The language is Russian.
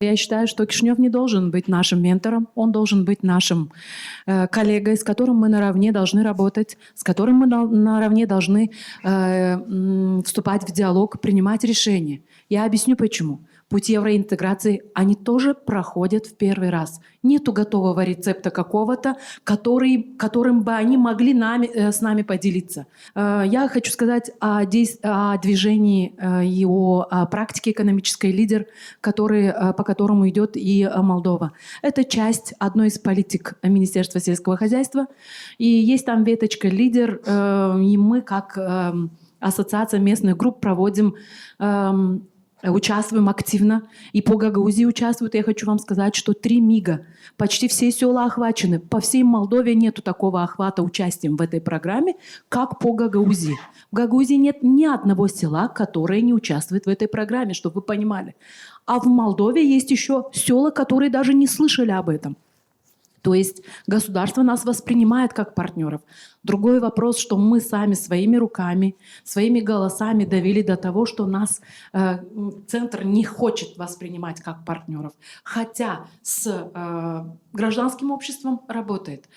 Я считаю, что Кишинев не должен быть нашим ментором, он должен быть нашим коллегой, с которым мы наравне должны работать, с которым мы наравне должны вступать в диалог, принимать решения. Я объясню почему. Путь евроинтеграции, они тоже проходят в первый раз. Нету готового рецепта какого-то, которым бы они могли с нами поделиться. Я хочу сказать о движении и о практике экономической «Лидер», по которому идет и Молдова. Это часть одной из политик Министерства сельского хозяйства. И есть там веточка «Лидер», и мы, как ассоциация местных групп, участвуем активно. И по Гагаузии участвуют. Я хочу вам сказать, что 3 МИГа, почти все села охвачены. По всей Молдове нету такого охвата участием в этой программе, как по Гагаузии. В Гагаузии нет ни одного села, которое не участвует в этой программе, чтобы вы понимали. А в Молдове есть еще села, которые даже не слышали об этом. То есть государство нас воспринимает как партнеров. Другой вопрос, что мы сами своими руками, своими голосами довели до того, что нас центр не хочет воспринимать как партнеров. Хотя с гражданским обществом работает.